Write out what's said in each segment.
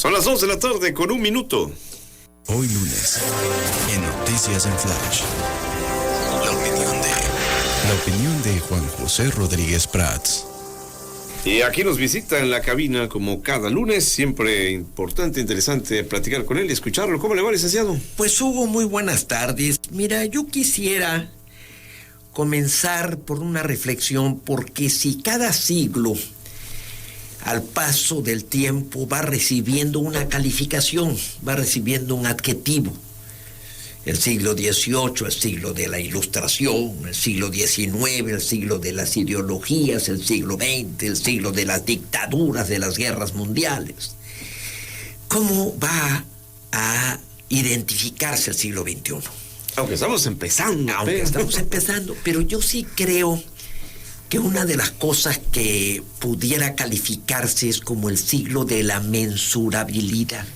Son las 2 de la tarde con 1 minuto. Hoy lunes, en Noticias en Flash, la opinión de Juan José Rodríguez Prats. Y aquí nos visita en la cabina como cada lunes, siempre importante, interesante platicar con él y escucharlo. ¿Cómo le va, licenciado? Pues Hugo, muy buenas tardes. Mira, yo quisiera comenzar por una reflexión, porque si cada siglo, al paso del tiempo, va recibiendo una calificación, va recibiendo un adjetivo. El siglo XVIII, el siglo de la Ilustración, el siglo XIX, el siglo de las ideologías, el siglo XX, el siglo de las dictaduras, de las guerras mundiales. ¿Cómo va a identificarse el siglo XXI? Aunque estamos empezando. Pero yo sí creo que una de las cosas que pudiera calificarse es como el siglo de la mensurabilidad.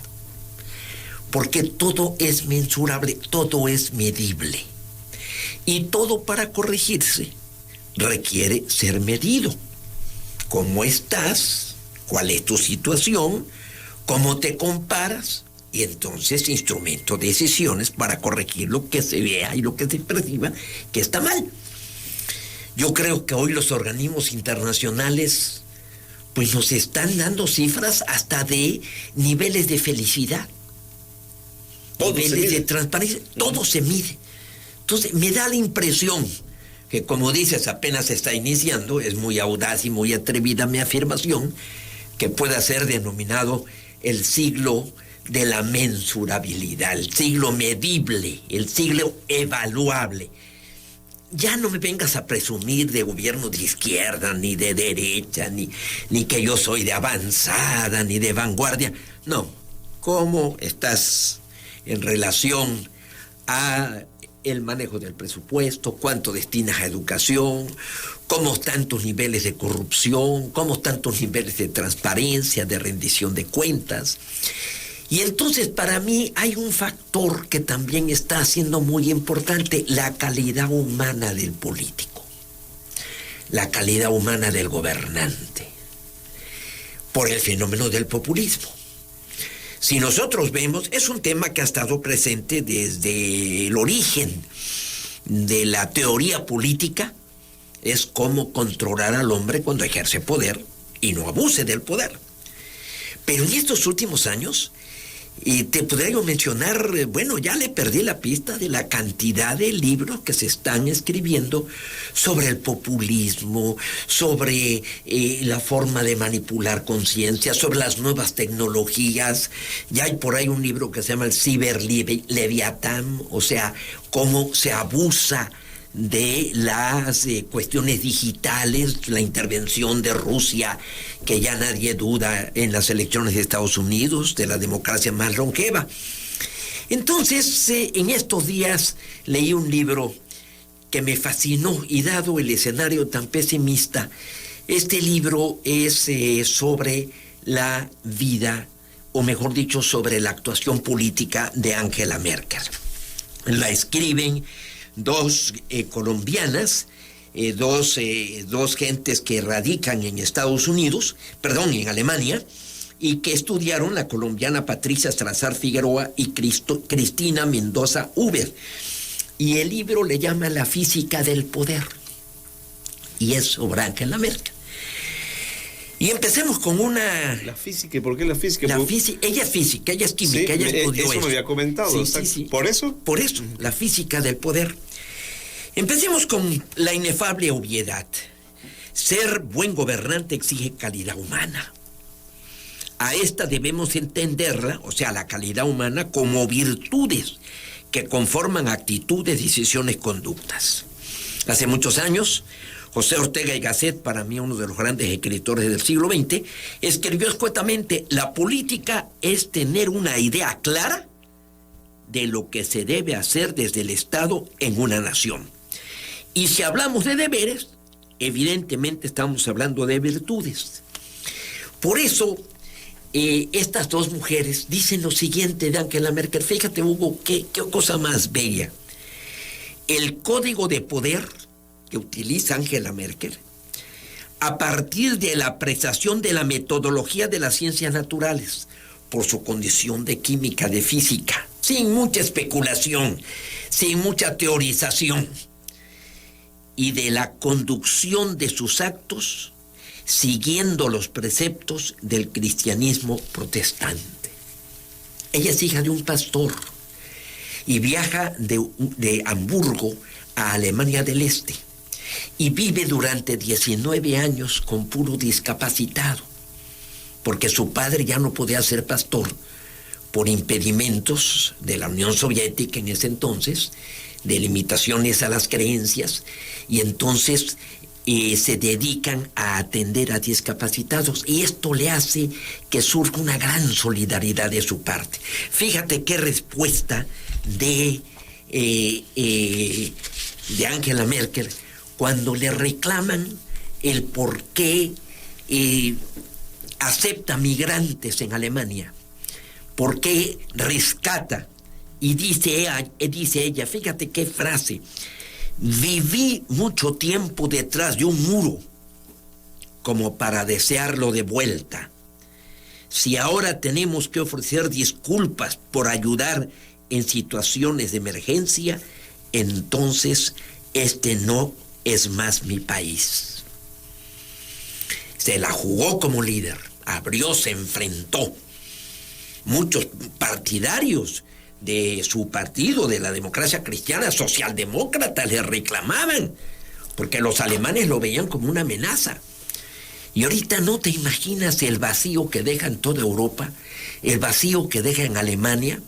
Porque todo es mensurable, todo es medible. Y todo, para corregirse, requiere ser medido. ¿Cómo estás? ¿Cuál es tu situación? ¿Cómo te comparas? Y entonces instrumento de decisiones para corregir lo que se vea y lo que se perciba que está mal. Yo creo que hoy los organismos internacionales pues nos están dando cifras hasta de niveles de felicidad. Niveles de transparencia, todo se mide. Entonces, me da la impresión que, como dices, apenas está iniciando, es muy audaz y muy atrevida mi afirmación, que pueda ser denominado el siglo de la mensurabilidad, el siglo medible, el siglo evaluable. Ya no me vengas a presumir de gobierno de izquierda, ni de derecha, ni que yo soy de avanzada, ni de vanguardia. No, ¿cómo estás en relación a el manejo del presupuesto? ¿Cuánto destinas a educación? ¿Cómo están tus niveles de corrupción? ¿Cómo están tus niveles de transparencia, de rendición de cuentas? Y entonces, para mí hay un factor que también está siendo muy importante: la calidad humana del político, la calidad humana del gobernante, por el fenómeno del populismo. Si nosotros vemos, es un tema que ha estado presente desde el origen de la teoría política, es cómo controlar al hombre cuando ejerce poder y no abuse del poder. Pero en estos últimos años, y te podría yo mencionar, bueno, ya le perdí la pista de la cantidad de libros que se están escribiendo sobre el populismo, sobre la forma de manipular conciencia, sobre las nuevas tecnologías. Ya hay por ahí un libro que se llama el Ciberleviatán, o sea, cómo se abusa de las cuestiones digitales, la intervención de Rusia, que ya nadie duda en las elecciones de Estados Unidos, de la democracia más longeva. Entonces, en estos días leí un libro que me fascinó, y dado el escenario tan pesimista, este libro es sobre la vida, o mejor dicho, sobre la actuación política de Angela Merkel. La escriben dos colombianas, dos gentes que radican en en Alemania, y que estudiaron, la colombiana Patricia Salazar Figueroa y Cristina Mendoza Huber. Y el libro le llama La física del poder, y es sobre Angela Merkel. Y empecemos con una... La física, ¿y por qué la física? Ella es física, ella es química, sí, ella estudió eso. Eso me había comentado. Sí. ¿Por eso? Por eso, la física del poder. Empecemos con la inefable obviedad. Ser buen gobernante exige calidad humana. A esta debemos entenderla, o sea, la calidad humana, como virtudes que conforman actitudes, decisiones, conductas. Hace muchos años, José Ortega y Gasset, para mí uno de los grandes escritores del siglo XX, escribió escuetamente: la política es tener una idea clara de lo que se debe hacer desde el Estado en una nación. Y si hablamos de deberes, evidentemente estamos hablando de virtudes. Por eso, estas dos mujeres dicen lo siguiente de Angela Merkel. Fíjate, Hugo, qué cosa más bella. El código de poder que utiliza Angela Merkel, a partir de la apreciación de la metodología de las ciencias naturales, por su condición de química, de física, sin mucha especulación, sin mucha teorización, y de la conducción de sus actos siguiendo los preceptos del cristianismo protestante. Ella es hija de un pastor y viaja de Hamburgo a Alemania del Este y vive durante 19 años con puro discapacitado, porque su padre ya no podía ser pastor por impedimentos de la Unión Soviética en ese entonces, de limitaciones a las creencias, y entonces se dedican a atender a discapacitados, y esto le hace que surja una gran solidaridad de su parte. Fíjate qué respuesta de Angela Merkel cuando le reclaman el por qué acepta migrantes en Alemania, por qué rescata. Y dice ella, fíjate qué frase: viví mucho tiempo detrás de un muro como para desearlo de vuelta. Si ahora tenemos que ofrecer disculpas por ayudar en situaciones de emergencia, entonces este no es más mi país. Se la jugó como líder, abrió, se enfrentó. Muchos partidarios de su partido, de la democracia cristiana, socialdemócrata, le reclamaban, porque los alemanes lo veían como una amenaza. Y ahorita no te imaginas el vacío que deja en toda Europa, el vacío que deja en Alemania.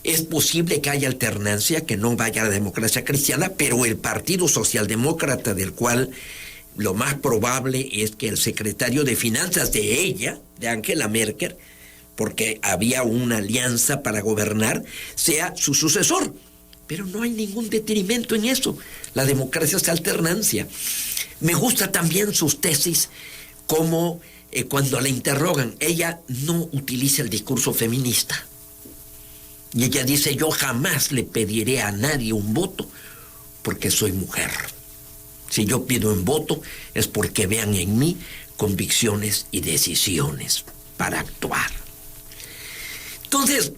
Es posible que haya alternancia, que no vaya a la democracia cristiana, pero el partido socialdemócrata, del cual lo más probable es que el secretario de Finanzas de ella, de Angela Merkel, porque había una alianza para gobernar, sea su sucesor. Pero no hay ningún detrimento en eso. La democracia es alternancia. Me gusta también sus tesis, como cuando la interrogan, ella no utiliza el discurso feminista. Y ella dice: yo jamás le pediré a nadie un voto porque soy mujer. Si yo pido un voto es porque vean en mí convicciones y decisiones para actuar. Entonces,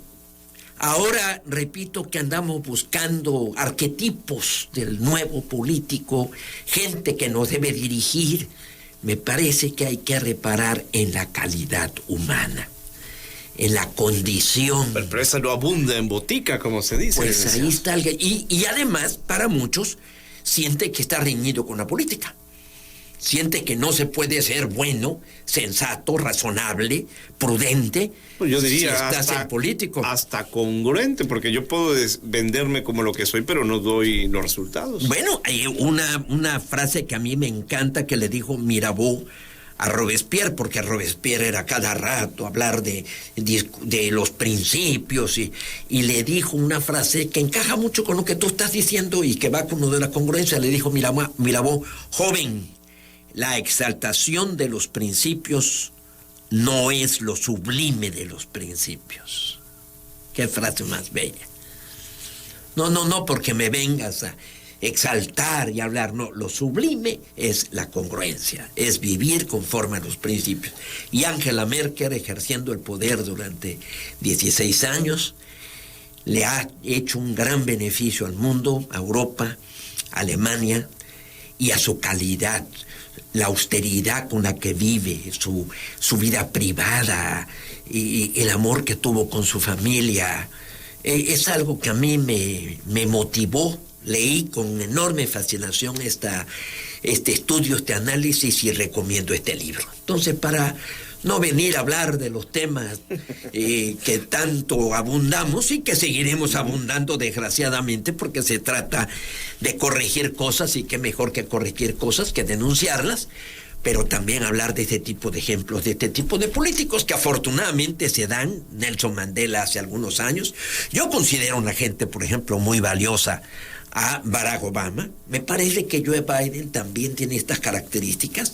ahora repito que andamos buscando arquetipos del nuevo político, gente que nos debe dirigir. Me parece que hay que reparar en la calidad humana, en la condición. Pero esa no abunda en botica, como se dice. Pues ahí está. Y además, para muchos, siente que está reñido con la política. Siente que no se puede ser bueno, sensato, razonable, prudente. Pues yo diría, si estás en político. Hasta congruente, porque yo puedo venderme como lo que soy, pero no doy los resultados. Bueno, hay una frase que a mí me encanta que le dijo Mirabeau a Robespierre, porque Robespierre era cada rato hablar de los principios, y le dijo una frase que encaja mucho con lo que tú estás diciendo y que va con lo de la congruencia. Le dijo Mirabeau: joven, la exaltación de los principios no es lo sublime de los principios. Qué frase más bella. No, porque me vengas a exaltar y hablar, no, lo sublime es la congruencia, es vivir conforme a los principios. Y Angela Merkel, ejerciendo el poder durante 16 años, le ha hecho un gran beneficio al mundo, a Europa, a Alemania, y a su calidad, la austeridad con la que vive, su vida privada, y el amor que tuvo con su familia. Es algo que a mí me motivó. Leí con enorme fascinación este estudio, este análisis, y recomiendo este libro. Entonces, para no venir a hablar de los temas que tanto abundamos y que seguiremos abundando, desgraciadamente, porque se trata de corregir cosas, y qué mejor que corregir cosas que denunciarlas, pero también hablar de este tipo de ejemplos, de este tipo de políticos que afortunadamente se dan. Nelson Mandela hace algunos años. Yo considero una gente, por ejemplo, muy valiosa a Barack Obama. Me parece que Joe Biden también tiene estas características.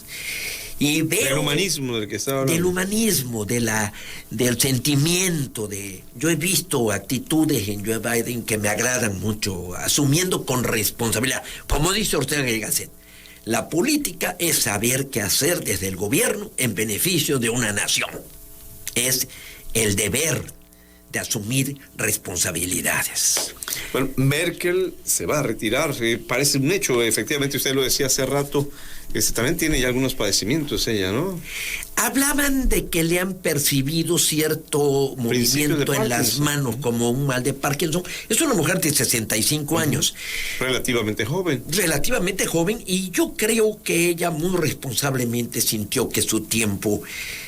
Y veo del humanismo del que estaba hablando. Del humanismo, del sentimiento. Yo he visto actitudes en Joe Biden que me agradan mucho, asumiendo con responsabilidad. Como dice Ortega y Gasset, la política es saber qué hacer desde el gobierno en beneficio de una nación. Es el deber de asumir responsabilidades. Bueno, Merkel se va a retirar, parece un hecho, efectivamente usted lo decía hace rato, también tiene ya algunos padecimientos ella, ¿no? Hablaban de que le han percibido cierto movimiento en las manos, como un mal de Parkinson. Es una mujer de 65 años. Relativamente joven. Relativamente joven, y yo creo que ella muy responsablemente sintió que su tiempo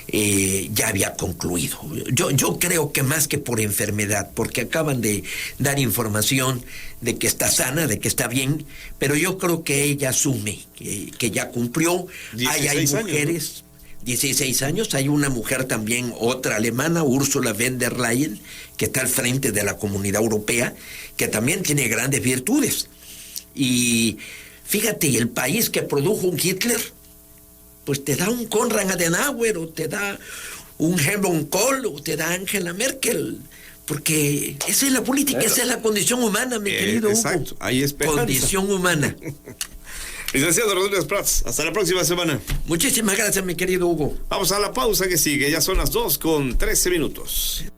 ya había concluido. Yo creo que más que por enfermedad, porque acaban de dar información de que está sana, de que está bien, pero yo creo que ella asume que ya cumplió. Hay mujeres... Años, ¿no? 16 años, hay una mujer también, otra alemana, Ursula von der Leyen, que está al frente de la Comunidad Europea, que también tiene grandes virtudes. Y fíjate, el país que produjo un Hitler, pues te da un Konrad Adenauer, o te da un Helmut Kohl, o te da Angela Merkel, porque esa es la política, esa es la condición humana, mi querido Hugo. Exacto, hay esperanza. Condición humana. Licenciado Rodríguez Prats, hasta la próxima semana. Muchísimas gracias, mi querido Hugo. Vamos a la pausa que sigue, ya son las 2:13.